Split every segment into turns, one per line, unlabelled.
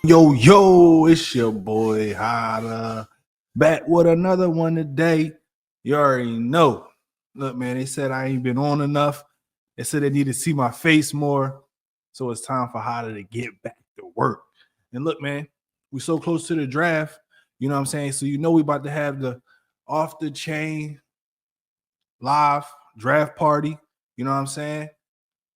Yo, it's your boy Hada. Back with another one today. You already know. Look, man, they said I ain't been on enough. They said they need to see my face more. So it's time for Hada to get back to work. And look, man, we so close to the draft. You know what I'm saying? So you know we about to have the off the chain live draft party. You know what I'm saying?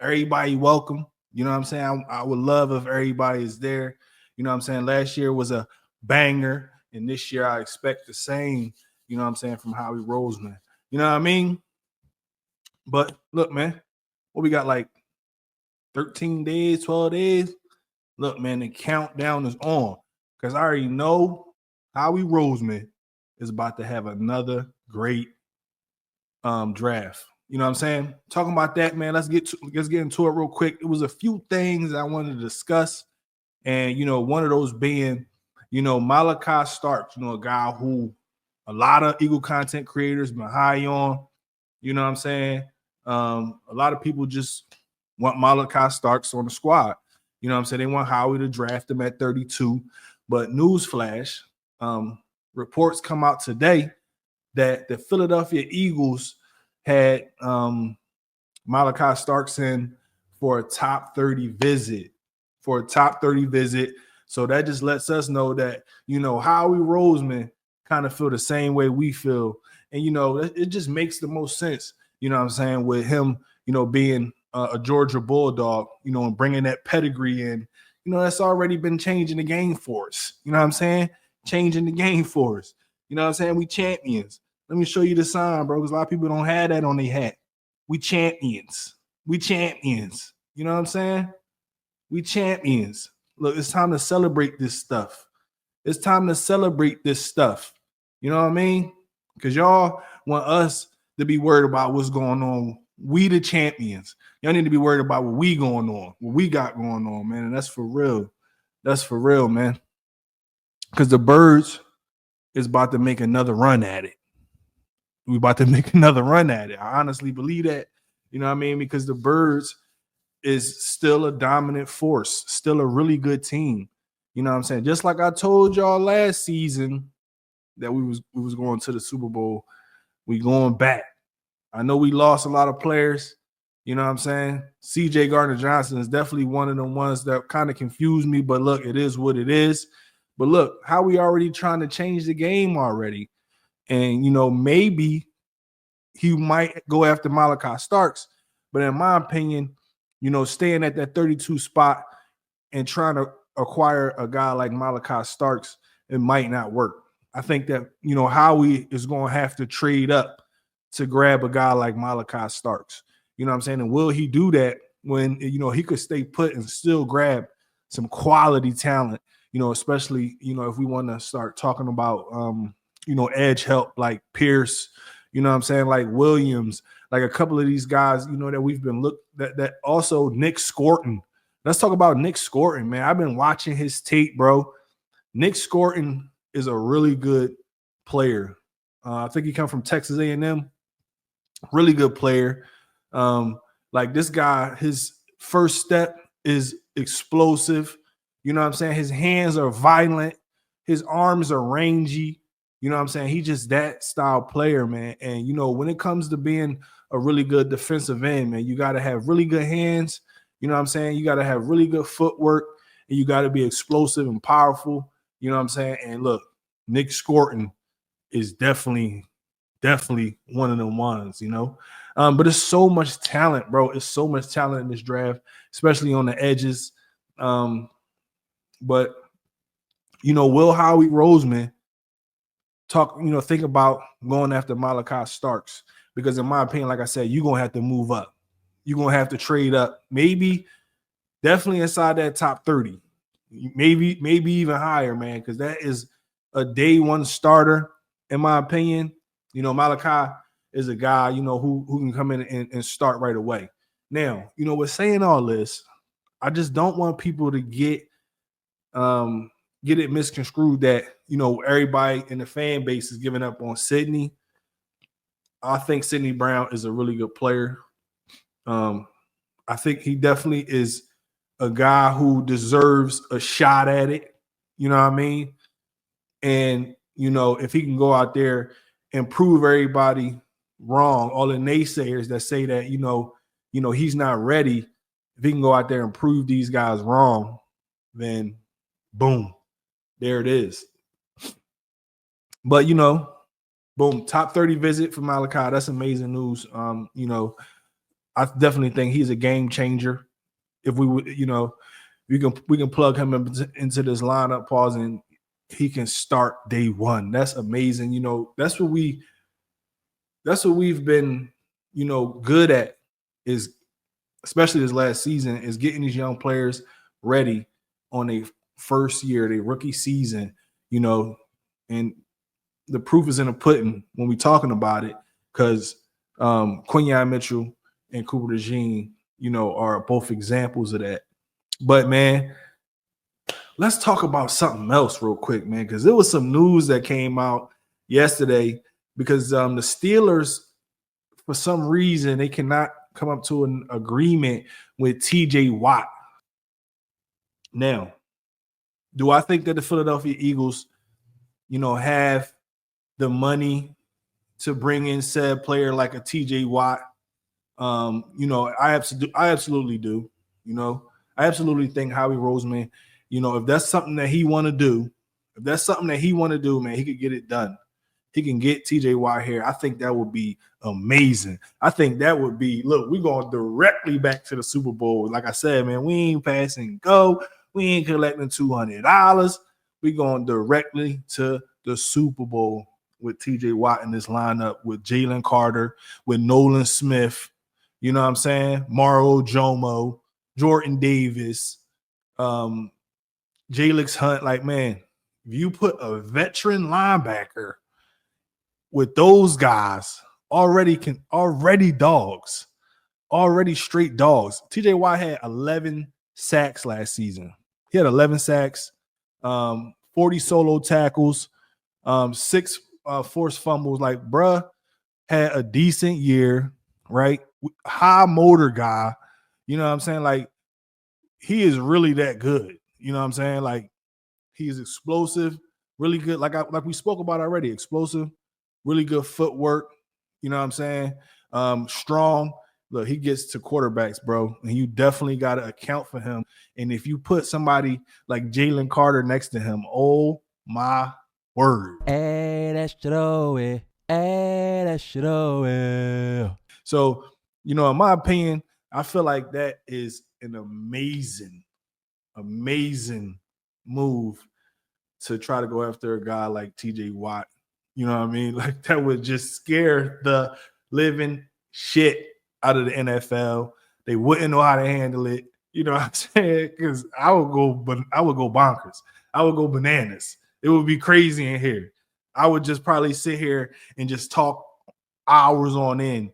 Everybody welcome. You know what I'm saying? I would love if everybody is there. You know what I'm saying? Last year was a banger, and this year I expect the same, you know what I'm saying, from Howie Roseman. You know what I mean? But look, man, what we got like 13 days, 12 days? Look, man, the countdown is on because I already know Howie Roseman is about to have another great draft. You know what I'm saying? Talking about that, man. Let's get into it real quick. It was a few things I wanted to discuss, and one of those being, Malachi Starks. A guy who a lot of Eagle content creators been high on. You know what I'm saying? A lot of people just want Malachi Starks on the squad. You know what I'm saying? They want Howie to draft him at 32. But newsflash, reports come out today that the Philadelphia Eagles had Malachi Starks in for a top 30 visit. So that just lets us know that, Howie Roseman kind of feel the same way we feel. And, it just makes the most sense, you know what I'm saying, with him, being a Georgia Bulldog, and bringing that pedigree in. That's already been changing the game for us. You know what I'm saying? Changing the game for us. You know what I'm saying? We champions. Let me show you the sign, bro, because a lot of people don't have that on their hat. We champions. You know what I'm saying? We champions. Look, it's time to celebrate this stuff. You know what I mean? Because y'all want us to be worried about what's going on. We the champions. Y'all need to be worried about what we got going on, man. And that's for real. Man. Because the Birds is about to make another run at it. I honestly believe that. You know what I mean? Because the Birds is still a dominant force, still a really good team. You know what I'm saying? Just like I told y'all last season that we was going to the Super Bowl, we going back. I know we lost a lot of players. You know what I'm saying? CJ Gardner-Johnson is definitely one of the ones that kind of confused me, but look, it is what it is. But look, how we already trying to change the game already. And, maybe he might go after Malachi Starks. But in my opinion, staying at that 32 spot and trying to acquire a guy like Malachi Starks, it might not work. I think that, Howie is going to have to trade up to grab a guy like Malachi Starks. You know what I'm saying? And will he do that when, he could stay put and still grab some quality talent, especially, if we want to start talking about, edge help like Pierce, you know what I'm saying, like Williams, like a couple of these guys, that we've been that also Nick Scorton. Let's talk about Nick Scorton, man. I've been watching his tape, bro. Nick Scorton is a really good player. I think he come from Texas A&M. Really good player. Like this guy, his first step is explosive. You know what I'm saying? His hands are violent. His arms are rangy. You know what I'm saying? He's just that style player, man. And, when it comes to being a really good defensive end, man, you got to have really good hands. You know what I'm saying? You got to have really good footwork, and you got to be explosive and powerful. You know what I'm saying? And look, Nick Scorton is definitely one of them ones, But it's so much talent, bro. It's so much talent in this draft, especially on the edges. But, will Howie Roseman think about going after Malachi Starks? Because in my opinion, like I said, you're going to have to move up. You're going to have to trade up. Maybe, definitely inside that top 30. Maybe even higher, man, because that is a day one starter, in my opinion. Malachi is a guy, who can come in and start right away. Now, with saying all this, I just don't want people to get it misconstrued that, everybody in the fan base is giving up on Sidney. I think Sidney Brown is a really good player. I think he definitely is a guy who deserves a shot at it. You know what I mean? And, you know, if he can go out there and prove everybody wrong, all the naysayers that say that, you know, he's not ready, if he can go out there and prove these guys wrong, then boom, there it is. But, you know, boom, top 30 visit for Malachi. That's amazing news. You know, I definitely think he's a game changer. If we would, you know, we can plug him into this lineup, pause, and he can start day one. That's amazing. You know, that's what we've been, you know, good at, is especially this last season, is getting these young players ready on a first year, their rookie season, you know, and the proof is in the pudding when we're talking about it, because Quinyon Mitchell and Cooper DeJean, you know, are both examples of that. But man, let's talk about something else real quick, man, because there was some news that came out yesterday, because the Steelers, for some reason, they cannot come up to an agreement with TJ Watt. Now, do I think that the Philadelphia Eagles, you know, have the money to bring in said player like a TJ Watt? You know, I absolutely do. You know, I absolutely think Howie Roseman, you know, if that's something that he want to do, man, he could get it done. He can get TJ Watt here. I think that would be amazing. I think that would be, look, we're going directly back to the Super Bowl. Like I said, man, we ain't passing go. We ain't collecting $200. We going directly to the Super Bowl with TJ Watt in this lineup, with Jalen Carter, with Nolan Smith, you know what I'm saying? Mario Jomo, Jordan Davis, Jalix Hunt. Like, man, if you put a veteran linebacker with those guys, already dogs, already straight dogs. TJ Watt had 11 sacks last season. He had 11 sacks, 40 solo tackles, 6 forced fumbles. Like, bruh had a decent year, right? High motor guy. You know what I'm saying? Like, he is really that good. You know what I'm saying? Like, he's explosive, really good. Like we spoke about already, explosive, really good footwork. You know what I'm saying? Strong. Look, he gets to quarterbacks, bro, and you definitely got to account for him. And if you put somebody like Jalen Carter next to him, oh my word.
Hey, that shit over. Hey, that shit over.
So, you know, in my opinion, I feel like that is an amazing move to try to go after a guy like TJ Watt. You know what I mean? Like, that would just scare the living shit out of the NFL. They wouldn't know how to handle it. You know what I'm saying? Because I would go bonkers. I would go bananas. It would be crazy in here. I would just probably sit here and just talk hours on end,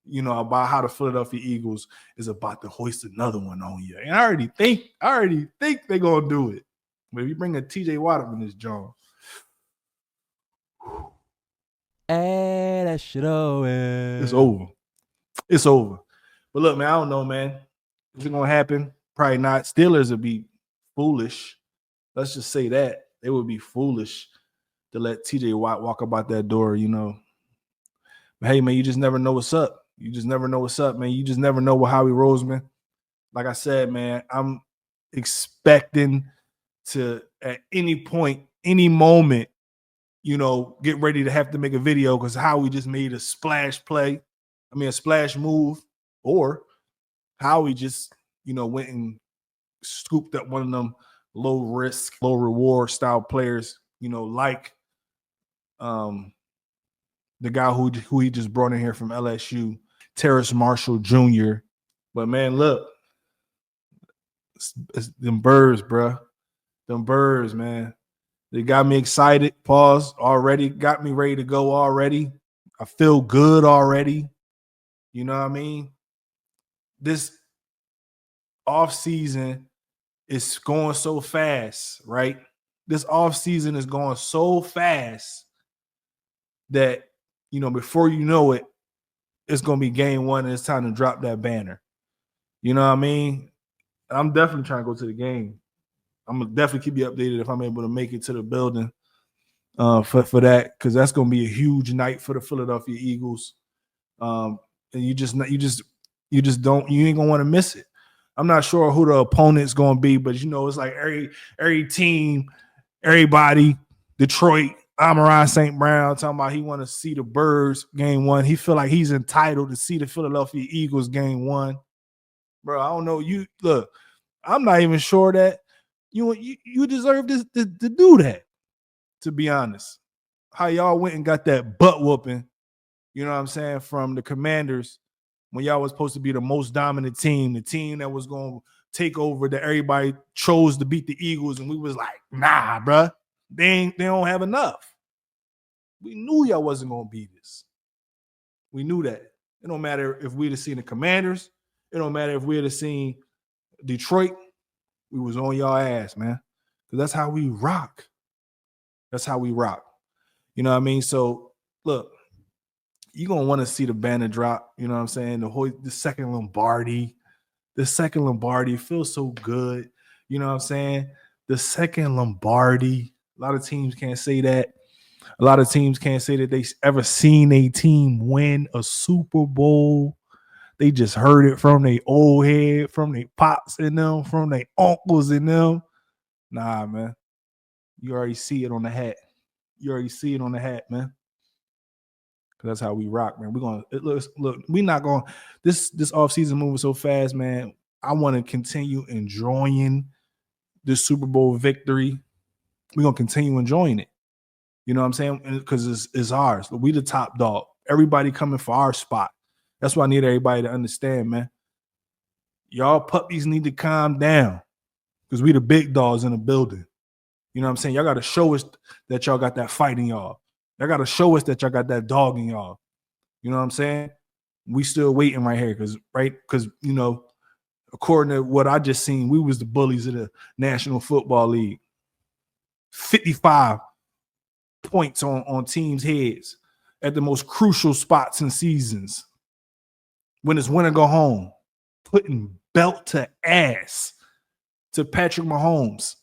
you know, about how the Philadelphia Eagles is about to hoist another one on you. And I already think they're gonna do it. But if you bring a TJ Watt up in this joint,
Hey, that shit over.
it's over. It's over. But look, man, I don't know, man. Is it gonna happen? Probably not. Steelers would be foolish. Let's just say that. They would be foolish to let TJ Watt walk about that door, you know. But hey, man, you just never know what's up. You just never know what's up, man. You just never know what Howie Roseman. Like I said, man, I'm expecting to, at any point, any moment, you know, get ready to have to make a video because Howie just made a splash move, or Howie just, you know, went and scooped up one of them low risk, low reward style players, you know, like the guy who he just brought in here from LSU, Terrace Marshall Jr. But man, look, it's them birds, bro. Them birds, man. They got me excited. Pause already. Got me ready to go already. I feel good already. You know what I mean? This off season is going so fast, right? This off season is going so fast that, you know, before you know it, it's going to be game one and it's time to drop that banner. You know what I mean? I'm definitely trying to go to the game. I'm gonna definitely keep you updated if I'm able to make it to the building for that, because that's gonna be a huge night for the Philadelphia Eagles. And you ain't gonna want to miss it. I'm not sure who the opponent's gonna be, but it's like every team, everybody, Detroit, Amon St. Brown talking about he want to see the Birds game one. He feel like he's entitled to see the Philadelphia Eagles game one. Bro, I don't know. You look, I'm not even sure that you deserve this to do that, to be honest. How y'all went and got that butt whooping, you know what I'm saying, from the Commanders when y'all was supposed to be the most dominant team, the team that was going to take over, that everybody chose to beat the Eagles, and we was like, nah, bruh, they don't have enough. We knew y'all wasn't going to beat this. We knew that. It don't matter if we'd have seen the Commanders. It don't matter if we'd have seen Detroit. We was on y'all ass, man. Because that's how we rock. That's how we rock. You know what I mean? So, look, you're going to want to see the banner drop. You know what I'm saying? The second Lombardi. The second Lombardi feels so good. You know what I'm saying? The second Lombardi. A lot of teams can't say that. A lot of teams can't say that they ever seen a team win a Super Bowl. They just heard it from their old head, from their pops in them, from their uncles in them. Nah, man. You already see it on the hat. You already see it on the hat, man. That's how we rock, man. We're gonna look. We're not gonna this offseason moving so fast, man. I want to continue enjoying this Super Bowl victory. We're gonna continue enjoying it. You know what I'm saying? Because it's ours. We the top dog. Everybody coming for our spot. That's what I need everybody to understand, man. Y'all puppies need to calm down, because we the big dogs in the building. You know what I'm saying? Y'all got to show us that y'all got that fight in y'all. Y'all got to show us that y'all got that dog in y'all. You know what I'm saying? We still waiting right here because, according to what I just seen, we was the bullies of the National Football League. 55 points on teams' heads at the most crucial spots in seasons. When it's win or go home, putting belt to ass to Patrick Mahomes.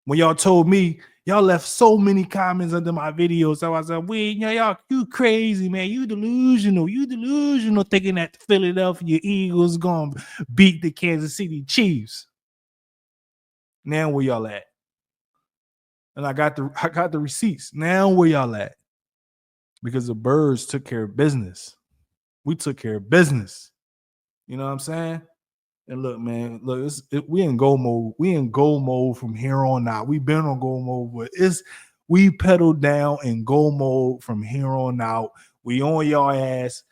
When y'all told me, y'all left so many comments under my videos. So I was like, y'all, you crazy, man. You delusional. You delusional thinking that the Philadelphia Eagles going to beat the Kansas City Chiefs. Now where y'all at? And I got the receipts. Now where y'all at? Because the Birds took care of business. We took care of business. You know what I'm saying? And look, man, we in goal mode. We in goal mode from here on out. We've been on goal mode, but we pedal down in goal mode from here on out. We on y'all ass.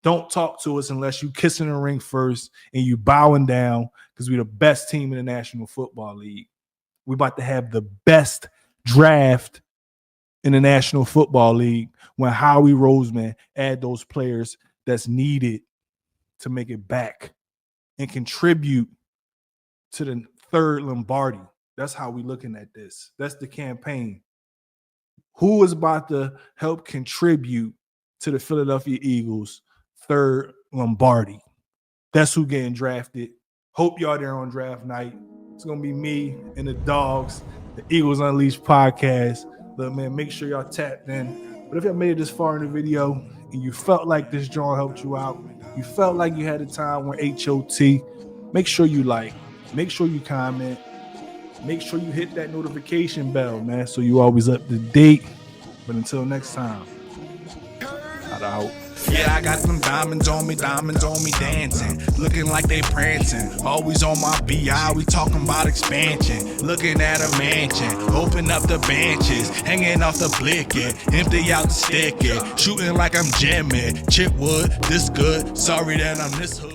Don't talk to us unless you kissing the ring first and you bowing down, because we the best team in the National Football League. We about to have the best draft in the National Football League when Howie Roseman add those players that's needed to make it back and contribute to the third Lombardi. That's how we looking at this. That's the campaign. Who is about to help contribute to the Philadelphia Eagles third Lombardi? That's who getting drafted. Hope y'all there on draft night. It's going to be me and the dogs, the Eagles Unleashed podcast. Look, man, make sure y'all tapped in. But if y'all made it this far in the video and you felt like this drawing helped you out, you felt like you had a time with HOT, make sure you like, make sure you comment, make sure you hit that notification bell, man, so you always up to date. But until next time, out.
Yeah, I got them diamonds on me dancing, looking like they prancing. Always on my BI, we talking about expansion. Looking at a mansion, open up the benches, hanging off the blicky, empty out the sticky, shooting like I'm Jimmy. Chipwood, this good, sorry that I'm this hood.